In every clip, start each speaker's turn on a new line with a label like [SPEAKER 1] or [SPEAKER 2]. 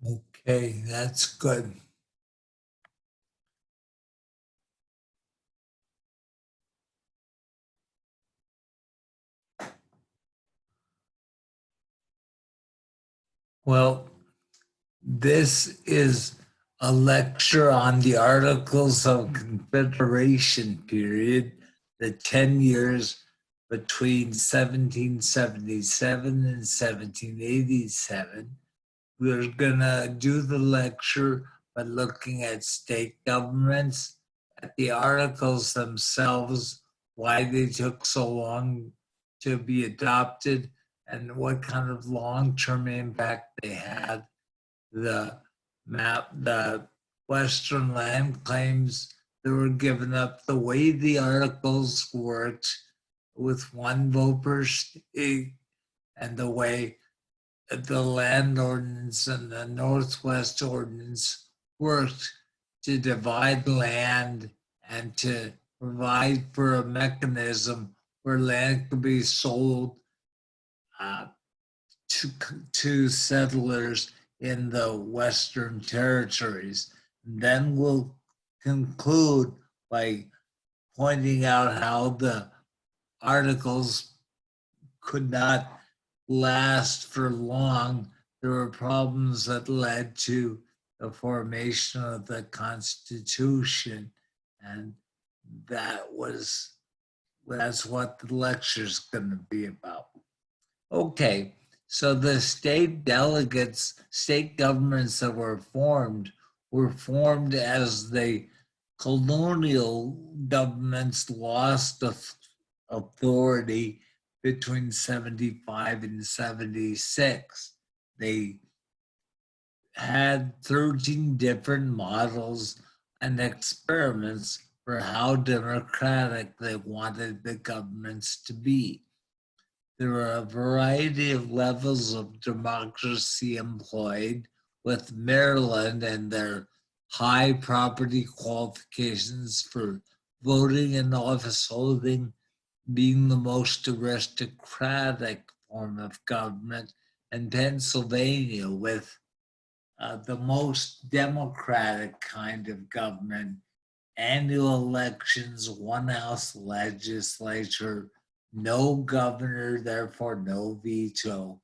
[SPEAKER 1] Okay, that's good. Well, this is a lecture on the Articles of Confederation period, the 10 years between 1777 and 1787. We're going to do the lecture by looking at state governments, at the articles themselves, why they took so long to be adopted, and what kind of long term impact they had. The the Western land claims that were given up, the way the articles worked with one vote per state, and the way the land ordinance and the Northwest ordinance worked to divide land and to provide for a mechanism where land could be sold uh, to, to settlers in the Western territories. And then we'll conclude by pointing out how the articles could not last for long. There were problems that led to the formation of the Constitution, and that was that's what the lecture's going to be about. Okay, so the state delegates, state governments that were formed as the colonial governments lost authority between 75 and 76. They had 13 different models and experiments for how democratic they wanted the governments to be. There are a variety of levels of democracy employed, with Maryland and their high property qualifications for voting and office holding being the most aristocratic form of government, and Pennsylvania with the most democratic kind of government. Annual elections, one house legislature, no governor, therefore no veto.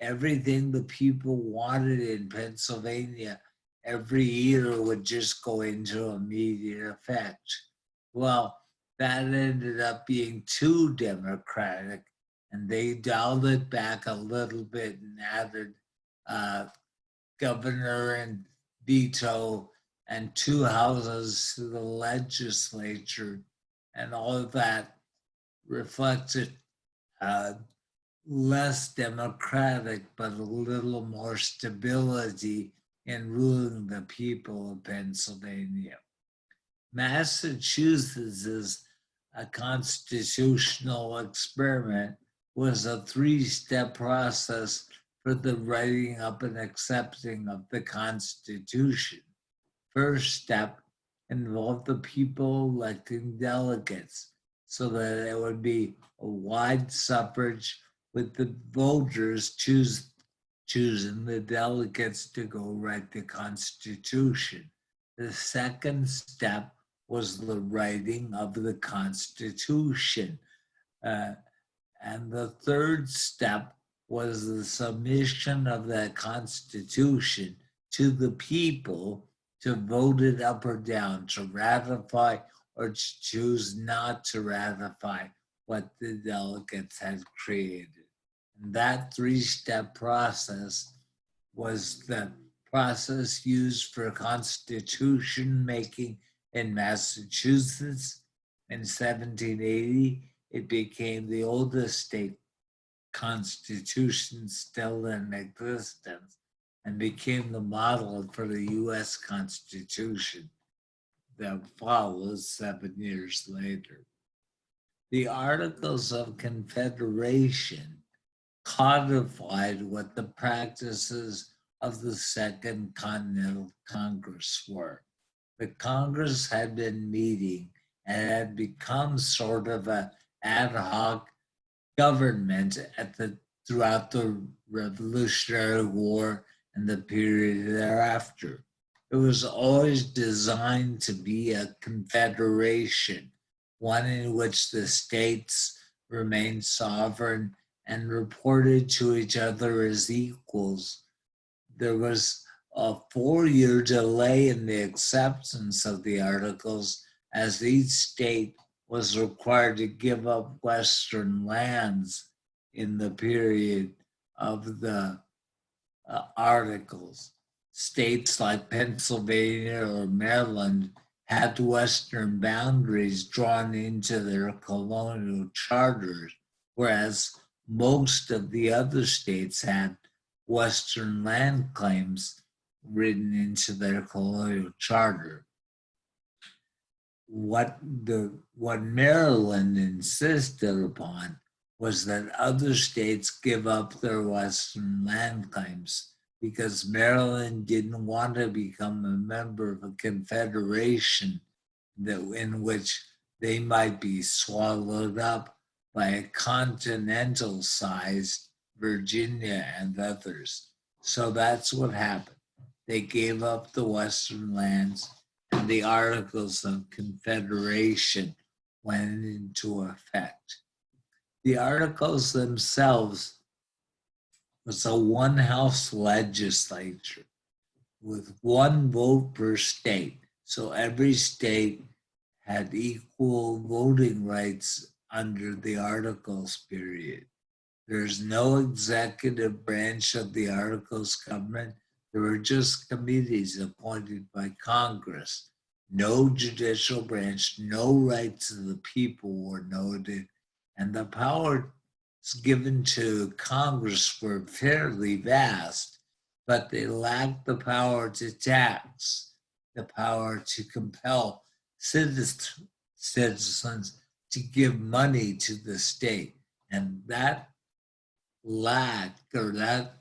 [SPEAKER 1] Everything the people wanted in Pennsylvania every year would just go into immediate effect. Well, that ended up being too democratic, and they dialed it back a little bit and added uh, governor and veto and two houses to the legislature, and all of that reflected uh, less democratic, but a little more stability in ruling the people of Pennsylvania. Massachusetts's a constitutional experiment was a three-step process for the writing up and accepting of the Constitution. First step involved the people electing delegates so that it would be a wide suffrage with the voters choosing the delegates to go write the Constitution. The second step was the writing of the Constitution. Uh, and the third step was the submission of that Constitution to the people to vote it up or down, to ratify or to choose not to ratify what the delegates had created. And that three-step process was the process used for constitution making in Massachusetts. In 1780, it became the oldest state constitution still in existence and became the model for the US Constitution that followed 7 years later. The Articles of Confederation codified what the practices of the Second Continental Congress were. The Congress had been meeting and had become sort of an ad hoc government throughout the Revolutionary War and the period thereafter. It was always designed to be a confederation, one in which the states remained sovereign and reported to each other as equals. There was a 4-year delay in the acceptance of the Articles, as each state was required to give up Western lands in the period of the Articles. States like Pennsylvania or Maryland had Western boundaries drawn into their colonial charters, whereas most of the other states had Western land claims written into their colonial charter. What Maryland insisted upon was that other states give up their Western land claims, because Maryland didn't want to become a member of a confederation in which they might be swallowed up by a continental-sized Virginia and others. So that's what happened. They gave up the Western lands, and the Articles of Confederation went into effect. The Articles themselves was a one-house legislature with one vote per state. So every state had equal voting rights under the Articles period. There's no executive branch of the Articles government. There were just committees appointed by Congress. No judicial branch, no rights of the people were noted, and the powers given to Congress were fairly vast, but they lacked the power to tax, the power to compel citizens to give money to the state. And that lack, or that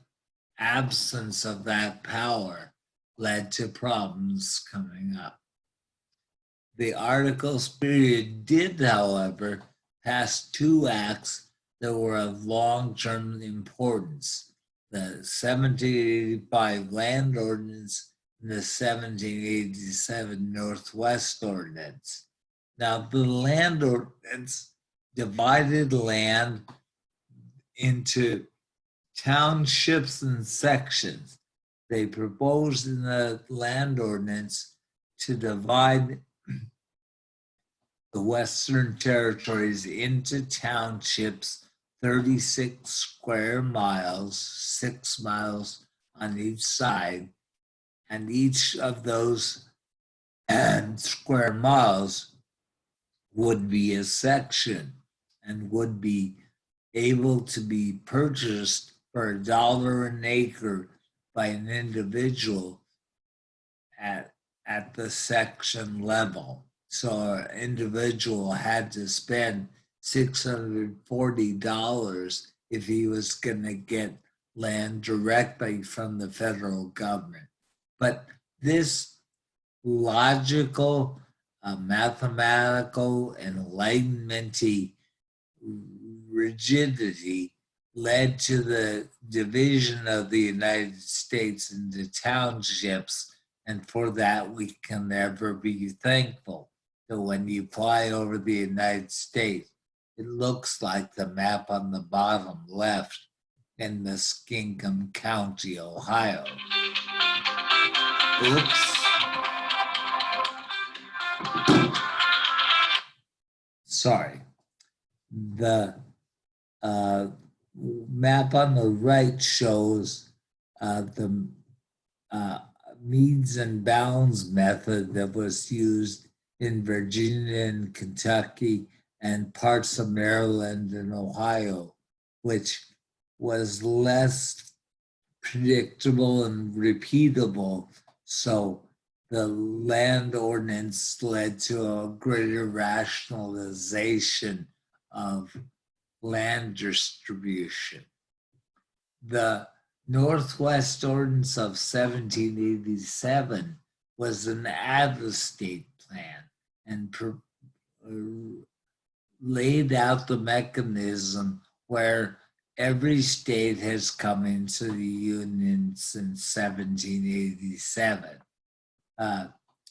[SPEAKER 1] absence of that power, led to problems coming up. The Articles period did, however, pass 2 acts that were of long-term importance: the 1785 Land Ordinance and the 1787 Northwest Ordinance. Now, the Land Ordinance divided land into townships and sections. They proposed in the Land Ordinance to divide the Western Territories into townships, 36 square miles, 6 miles on each side, and each of those square miles would be a section and would be able to be purchased for $1 an acre by an individual at the section level. So an individual had to spend $640 if he was going to get land directly from the federal government. But this logical, mathematical, enlightenment-y rigidity led to the division of the United States into townships, and for that we can never be thankful. So when you fly over the United States, it looks like the map on the bottom left in Muskingum County, Ohio. Oops. Sorry. The map on the right shows the means and bounds method that was used in Virginia and Kentucky and parts of Maryland and Ohio, which was less predictable and repeatable. So the Land Ordinance led to a greater rationalization of land distribution. The Northwest Ordinance of 1787 was an out-of-state plan and laid out the mechanism where every state has come into the Union since 1787.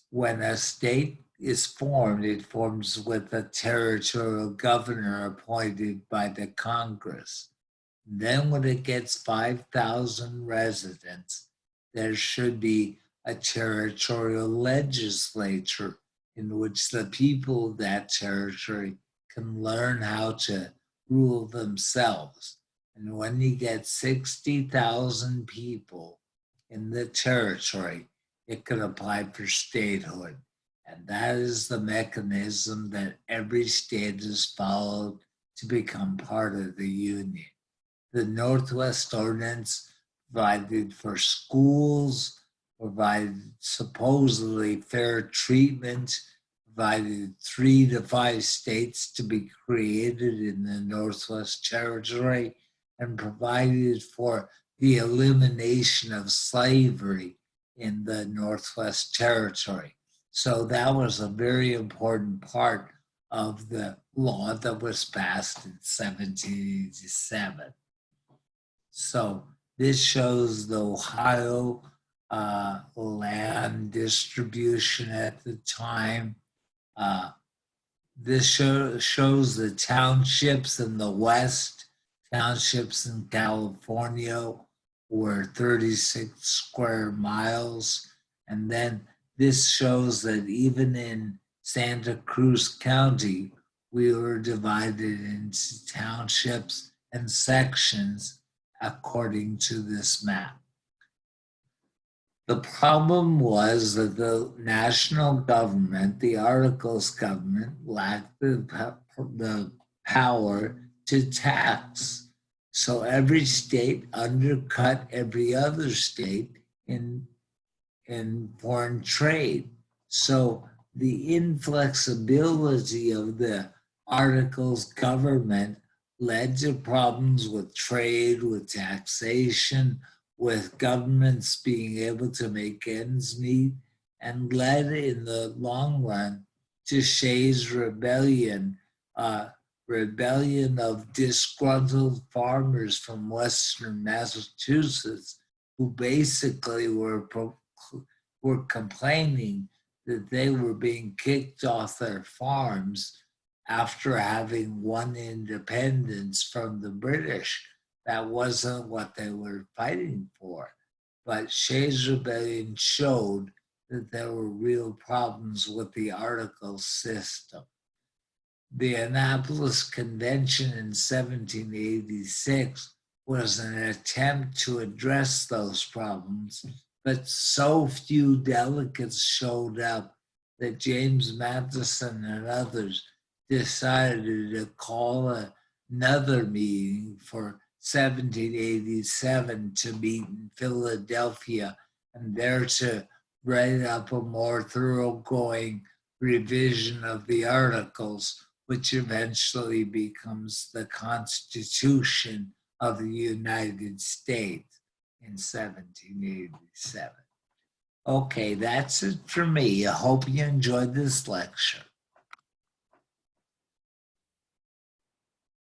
[SPEAKER 1] When a state is formed, it forms with a territorial governor appointed by the Congress. Then when it gets 5,000 residents, there should be a territorial legislature in which the people of that territory can learn how to rule themselves. And when you get 60,000 people in the territory, it could apply for statehood. And that is the mechanism that every state has followed to become part of the Union. The Northwest Ordinance provided for schools, provided supposedly fair treatment, provided 3 to 5 states to be created in the Northwest Territory, and provided for the elimination of slavery in the Northwest Territory. So that was a very important part of the law that was passed in 1787. So this shows the Ohio land distribution at the time. This shows the townships in the West. Townships in California were 36 square miles. And then this shows that even in Santa Cruz County, we were divided into townships and sections according to this map. The problem was that the national government, the Articles government, lacked the power to tax. So every state undercut every other state in foreign trade. So the inflexibility of the Articles government led to problems with trade, with taxation, with governments being able to make ends meet, and led in the long run to Shays' Rebellion, rebellion of disgruntled farmers from Western Massachusetts who basically were complaining that they were being kicked off their farms after having won independence from the British. That wasn't what they were fighting for. But Shays' Rebellion showed that there were real problems with the Articles system. The Annapolis Convention in 1786 was an attempt to address those problems, but so few delegates showed up that James Madison and others decided to call another meeting for 1787 to meet in Philadelphia and there to write up a more thoroughgoing revision of the Articles, which eventually becomes the Constitution of the United States in 1787. Okay, that's it for me. I hope you enjoyed this lecture.